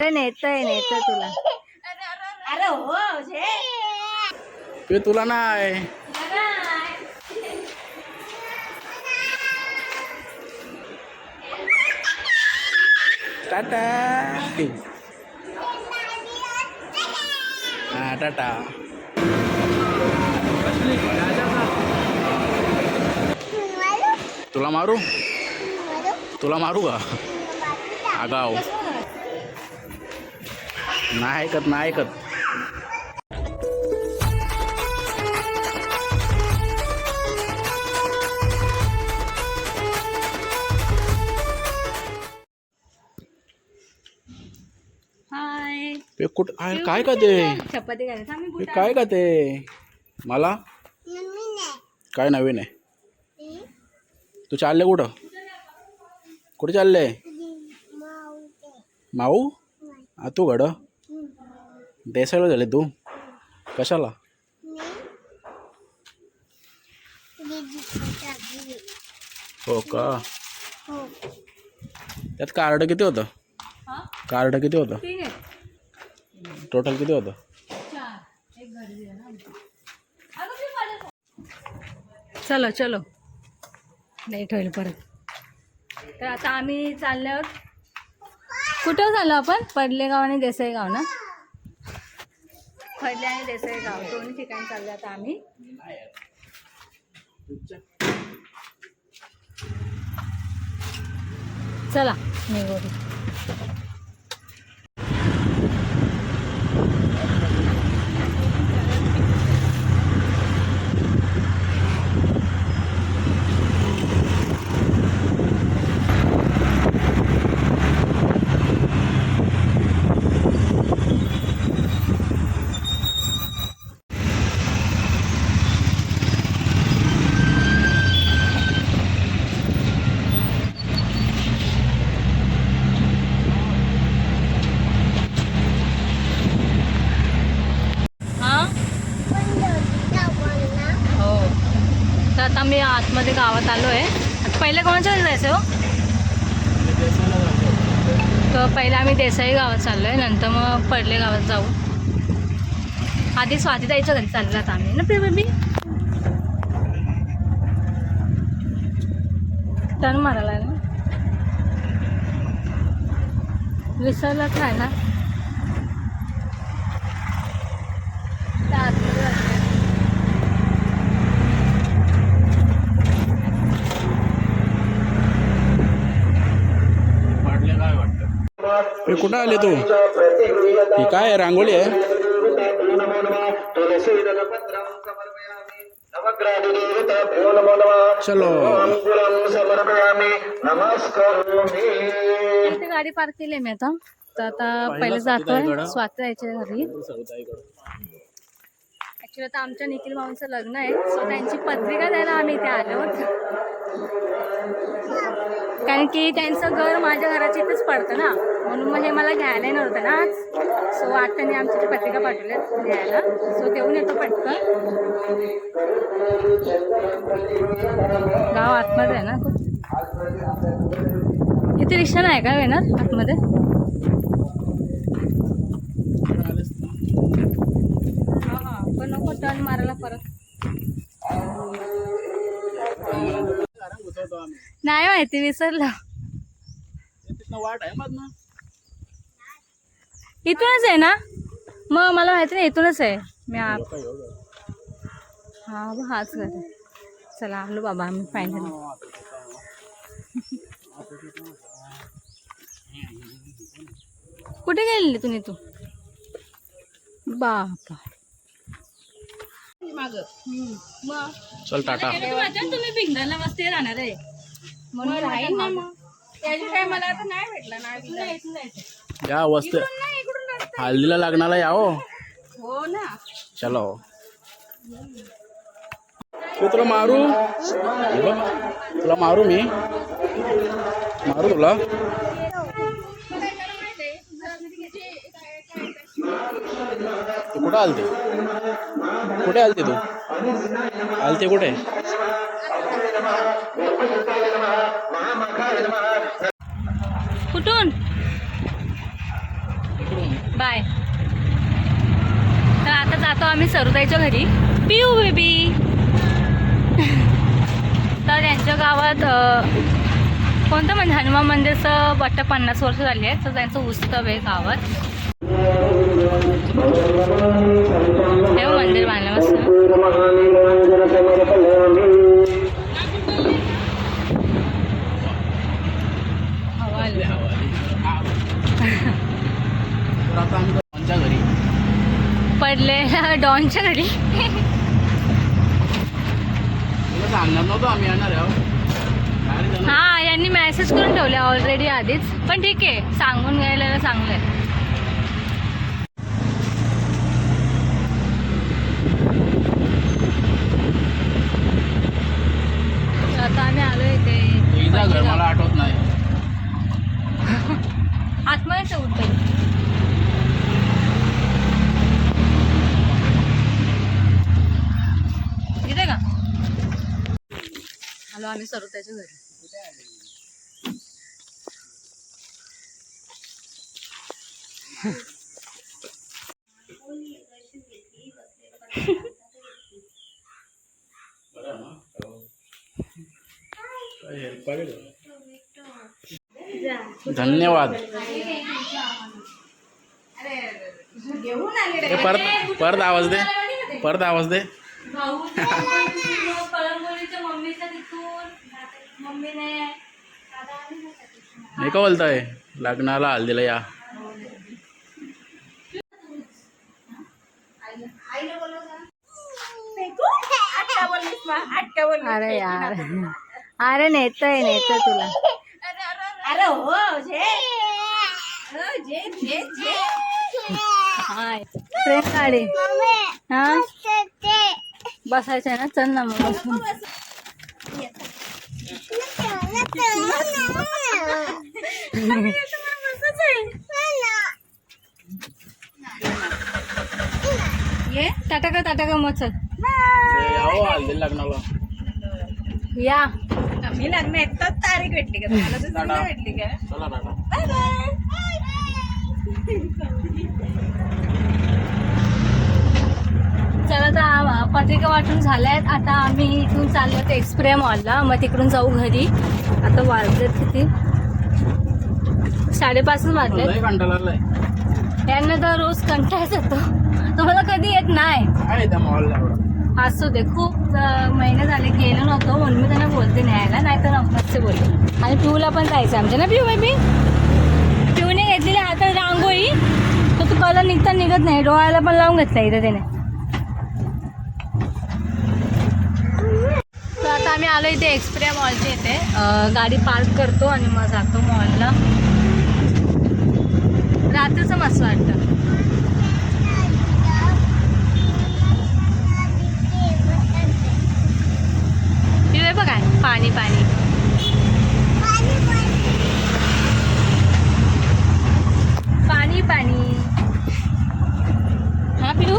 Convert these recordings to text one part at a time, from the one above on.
नेतय तुला. अरे हो ते तुला नाही. टाटा. हा टाटा. तुला मारू का आगाव. नाही ऐकत. हाय. ते काय का ते चपाती करायचं आम्ही. काय का ते मला काय नवीन आहे. तू चालले कुठे चालले. माऊ तू घड देसायला झाले तू कशाला. हो का. त्यात कार्ड किती होतं. टोटल किती होतं. चलो लेट होईल परत. तर आता आम्ही चालल्यावर कुठं झालं आपण. पडलेगाव आणि देसाईगाव ना. पडले आणि देसाईगाव दोन्ही ठिकाणी चाललो आता आम्ही. चला निघू. तर आता मी आतमध्ये गावात आलो आहे. आता पहिले कोणाच्या घरी जायचं हो. तर पहिले आम्ही देसाई गावात चाललो आहे. नंतर मग पडले गावात जाऊ. आधी स्वातीताईच्या घरी चाललात आम्ही ना बेबी. टर्न मारायला ना विसरला काय ना. कुठं आले तू. ही काय रांगोळी आहे. चलो इथे गाडी पार्क केली मी आता. तर आता पहिले जातोय स्वाती जायच्या घरी. ऍक्च्युली आता आमच्या निखिल भाऊंचं लग्न आहे. सो त्यांची पत्रिका द्यायला आम्ही इथे आलो. कारण की त्यांचं घर माझ्या घराच्या इथेच पडतं ना. म्हणून मग हे मला घ्यायला नव्हतं ना आज. सो आज त्यांनी आमची पत्रिका पाठवल्यात द्यायला. सो देऊन येतो पटकन. गाव आतमध्ये आहे ना खूप. इथे रिक्षा नाही का येणार आतमध्ये. हां पण नको टर्न मारायला परत. नाही माहिती विसरलं. इथूनच आहे ना. मग मला माहिती नाही इथूनच आहे. मी हाच घर आहे. चला आलो बाबा आम्ही फायनली. कुठे गेलेली तुम्ही तू बापा. चल टाटा. तुम्ही भिंगरला मस्त राहणार आहे म्हणून राहील ना. मग काय मला आता नाही भेटलं ना. या वस्तू हल्दीला लागणारा या हो ना. चलो तुला मारू. तुला मारू मी तुला. तू कुठं आलते तू आलते कुठे. कुठून बाय. तर आता जातो आम्ही सरुताईच्या घरी. पिऊ बेबी. तर यांच्या गावात कोणतं म्हणजे हनुमान मंदिरचं वाटतं 50 वर्ष झाली आहे. तर त्यांचं उत्सव आहे गावात. हे मंदिर बांधलं मस्त. हवा आली. घरी पडलेला डॉनच्या घरी. तुला सांगणार नव्हतं आम्ही येणार आहे. हा, यांनी मेसेज करून ठेवले ऑलरेडी आधीच. पण ठीक आहे, सांगून घ्यायला चांगलं आहे. आता आम्ही आलो इथे. घर मला आठवत नाही. आतमध्येच उठतो. इथे का आलो आम्ही सरुताईच्या घरी. धन्यवाद. परत आवाज दे. परत आवाज दे. कळंबोलीच्या मम्मीच्या तिथून मम्मीने नाही का बोलताय लग्नाला हल्दीला या. अरे यार, अरे नेतय तुला. अरे हो हाय ट्रेन गाडी. हा बसायचं आहे ना. चल ना मग बसून. ये टाटा का मग चल हल्दीला लग्नाला या. मी लग्न येतात तारीख भेटली का तुम्हाला? तर समजा भेटली का? चला टाटा. Bye bye. चला तर पत्रिका वाटून झाल्यात. आता आम्ही इथून चाललो होतो एक्सप्रे मॉलला. मग तिकडून जाऊ घरी. आता वाजलेत किती? 5:30 वाजलेत. लय कंटाळा आलाय. यांना तर रोज कंटाळाच येतो. तुम्हाला कधी येत नाही. काय त्या मॉलला असू दे. खूप महिने झाले गेलो नव्हतो म्हणून मी त्यांना बोलते न्यायला. नाही तर नव्हते बोलले. आणि पिऊला पण जायचं आमच्या ना. पिऊ बेबी पिऊने घेतलेली हातात रांगोळी. तर तू कलर निघत नाही. डोळ्याला पण लावून घेतला इथे त्याने. तर आता आम्ही आलो इथे एक्सप्रे मॉलच्या इथे. गाडी पार्क करतो आणि मग जातो मॉलला. रात्रीचं मस्त वाटतं. पिऊ बघ काय पाणी पाणी पाणी पाणी. हा पिऊ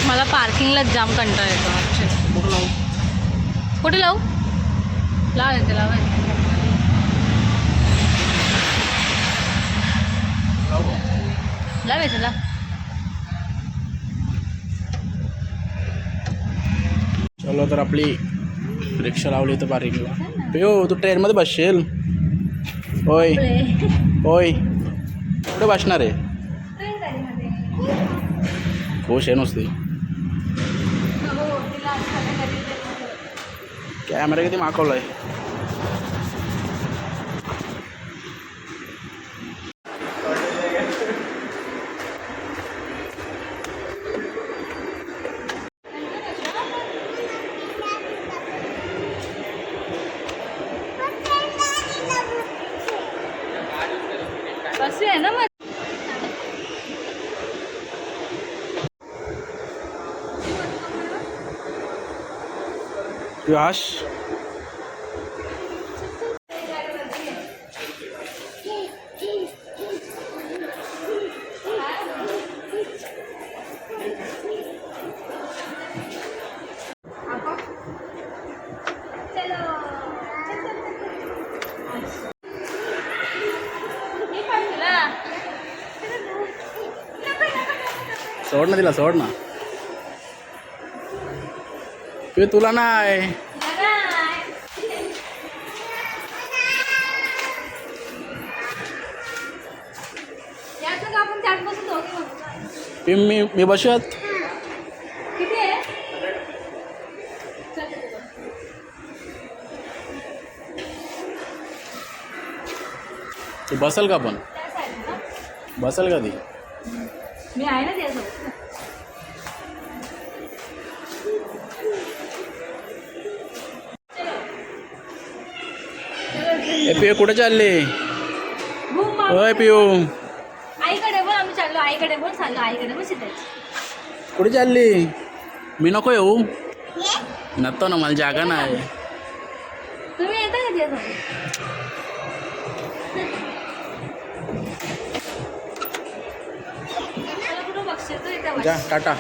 मला पार्किंगलाच जाम कंटाळा येतो. कुठे लावू? लावायचं ला. चलो तर आपली रिक्षा लावली तर पार्किंगला. पिऊ तू ट्रेनमध्ये बसशील. होय होय कुठे बसणार आहे? खुश आहे नुसती. कॅमेरा किती मागवलाय. बस आहे ना मग. यश सोड ना तिला, सोड ना. पिऊ तुला नाही. आपण त्यात बसून दोघे बसू. पिऊ मी बसत. किती आहे? चल. ती बसल का पण? त्या साईडला ना? बसल का ती? मी आहे ना त्यासोबत. ए पिऊ कुठे चालली? घुम मार. होय पिऊ आईकडे बोल, आम्ही चाललो आईकडे बोल, चाललो आईकडे बोल सीताची. कुठे चालली? मी नको येऊ. नसतो ना, मला जागा नाही. तुम्ही येता का त्यासोबत? मला कुठं बक्षीस तर येतं जा टाटा.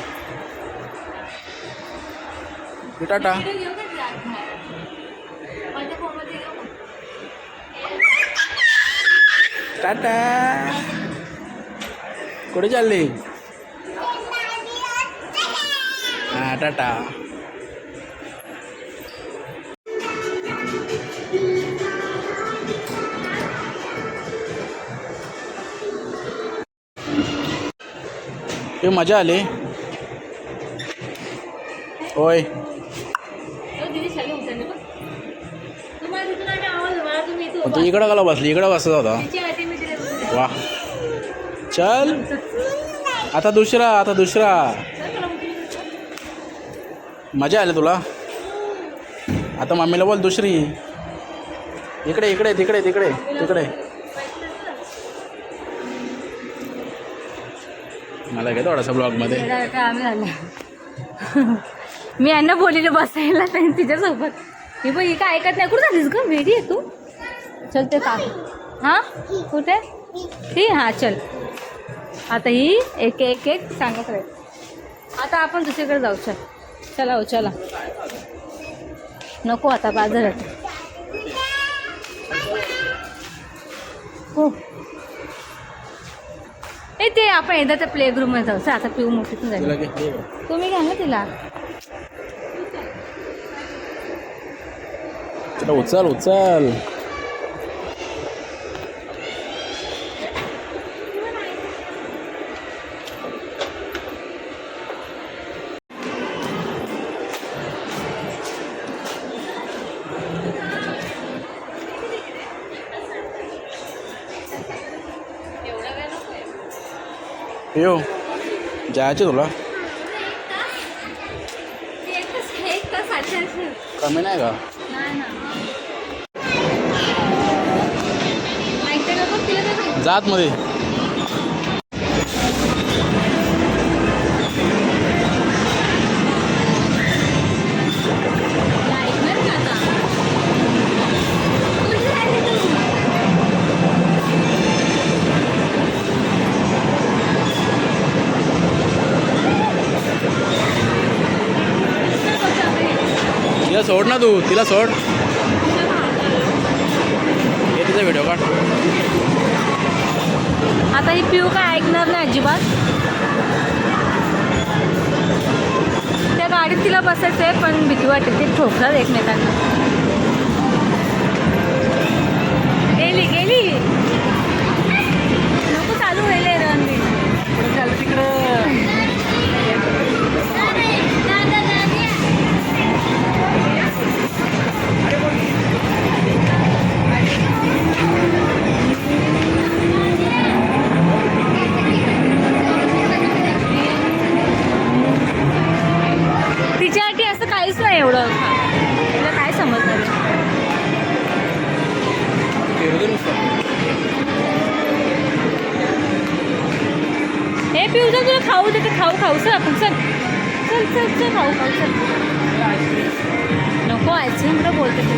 टाटा. व्हिडिओ घेऊ का ती आतमध्ये? माझ्या फोनमध्ये घेऊ का? टाटा. कुठे चालली? हा टाटा. मजा आली. होय दीदी शाली उचलली बघ. तुम्हाला तिथून आम्ही आवाज मला तुम्ही इथं तू उभा. इकडं गाला बसली, इकडं बसत होता. तिची आधी मी तिला बोलते. वा चल. आता दुसरा. चल मला उचलून. मजा आली तुला. आता मम्मीला बोल दुसरी. इकडे इकडे तिकडे तिकडे तिकडे. मला काय थोडासा ब्लॉगमध्ये. आम्ही झालं. मी यांना बोलिले बसायला त्यांनी तिच्यासोबत. ही बघ ही काय ऐकत नाही. कुठं झालीस ग? वेडी आहे तू. चल ते का हां कुठे ही? हां चल. आता ही एक एक एक सांगत राहील. आता आपण दुसरीकडे जाऊ. चल चला हो चला. नको आता बाजारात. हो ए ते आपण एकदा त्या प्ले ग्रुपमध्ये जाऊ. चल आता पिऊ मोठीतून जाईल. तुम्ही घ्या ना तिला. चला उचल उचल. पिऊ जायचे तुला? कमी नाही का? जात मध्ये. तिला सोड ना तू. तिला सोड. हे तिचा व्हिडिओ काढ. आता ही पिऊ काय ऐकणार नाही अजिबात. त्या गाडीत तिला बसायचं आहे पण भीती वाटते. ते ठोकतात एकमेकांना. गेली गेली. नको चालू व्हायला रणबीर. पुढे चाल तिकडं. तिच्यासाठी असं काहीच नाही एवढं. तिला काय समजणार आहे? हे पिऊ जा तुला खाऊ देते. खाऊ चल आपण. चल चल चल चल खाऊ चल. नको आईस्क्रीम कुठं बोलते तू.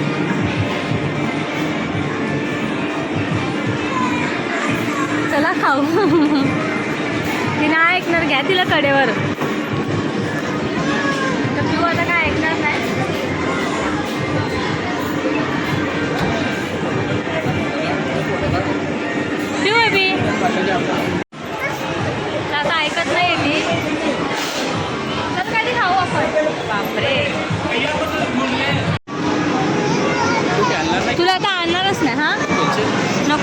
चला खाऊ. ती नाही ऐकणार. घ्या तिला कडेवर. तर पिऊ आता काय ऐकणार नाही. पिऊ आहे बी आता ऐकत नाही ती.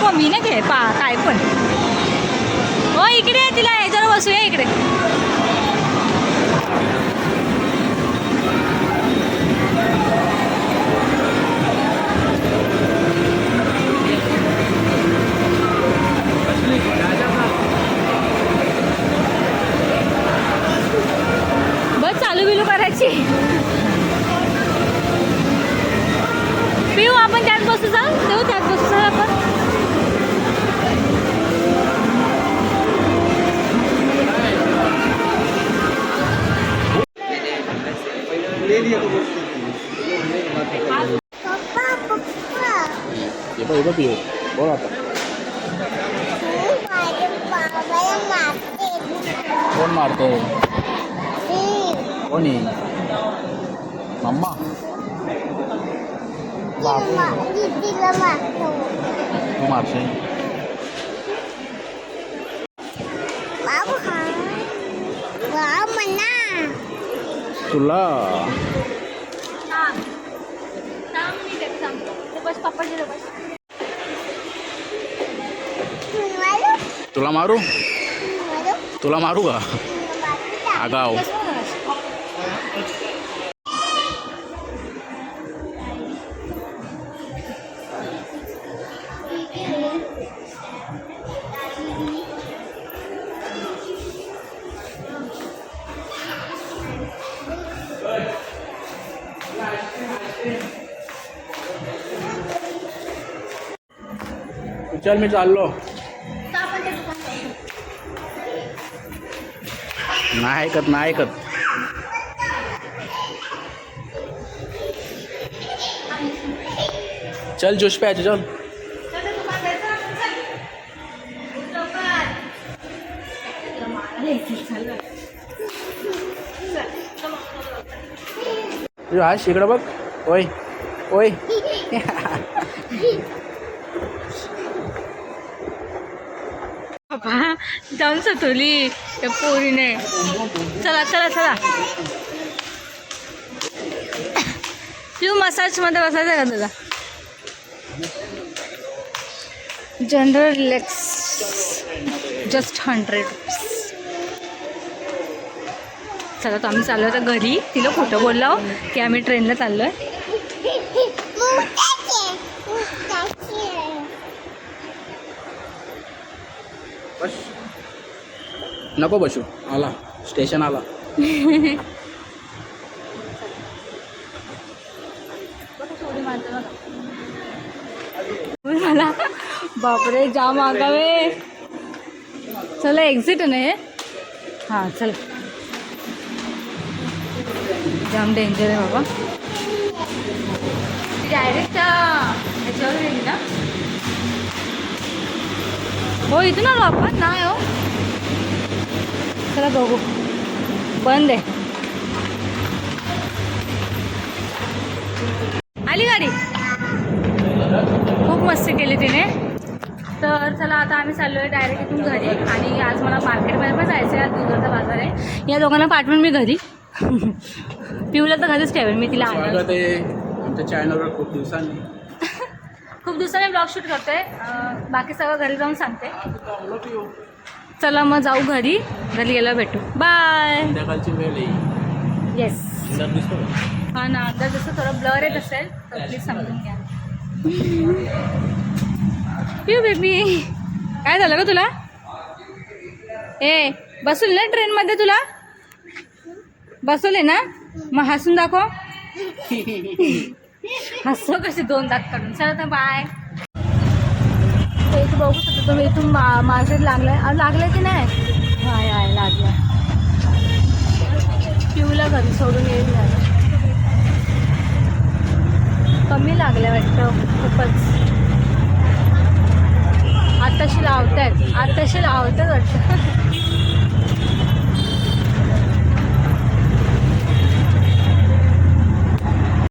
मम्मी ना घे काय पण. हो इकडे आहे, तिला ह्याच्यावर बसूया इकडे. बस चालू बिलू करायची. पिऊ आपण त्यात बसू जा, देऊ त्यात बसू जा आपण. ये बघ पिऊ बोल आता. कोण मारते? कोणी? मम्मा? बापू तू मारशील? तुला तुला मारू? तुला मारू का? आगाव. चल मी चाललो. नाही ऐकत, नाही ऐकत. चल जोश प्यायचं चल. हा इकडं बघ. ओय ओय बाबा जाऊन सतवली त्या पोरीने. चला चला चला. तू मसाजमध्ये बसायचं का तुला? General relax just 100 rupees. चला तर आम्ही चाललो होतो घरी. तिला खोटं बोललो की आम्ही ट्रेनला चाललो आहे. बस नको बसू. आला स्टेशन आला. मला बापरे जाम आगावे. चला एक्झिट नाही. हां चल. जाम डेंजर आहे बाबा. डायरेक्ट ह्याच्यावर गेली ना. हो इथून आलो आपण. नाही हो चला बघू. बंद आहे. आली गाडी. खूप मस्ती केली तिने. तर चला आता आम्ही चाललो आहे डायरेक्ट इथून घरी. आणि आज मला मार्केटमध्ये पण जायचं आहे. आज दुधाचा बाजार आहे. या दोघांना पाठवून मी घरी. पिऊला तर घरीच ठेवेल मी. तिला स्वागत आहे आमच्या चॅनलवर. खूप दिवसांनी ब्लॉग शूट करते. बाकी सगळं घरी जाऊन सांगते. चला मग जाऊ घरी. घरी गेला भेटू. बाय. संध्याकाळची वेळ आहे. येस. हा ना आता जसं थोडं ब्लर येत असेल तर प्लीज समजून घ्या. पिऊ बेबी काय झालं ग तुला? ए बसवलं ना ट्रेनमध्ये तुला? बसवले ना? मग हसून दाखव. हसो कशी 2 दात काढून. चला तर बाय. इथं बघू शकतो तुम्ही. इथून मार्केट लागलंय. लागलं की नाही? हाय हाय लागलं. पिऊला घरी सोडून येईल. कमी लागलं वाटतं खूपच. आताशी लावतायत वाटतं.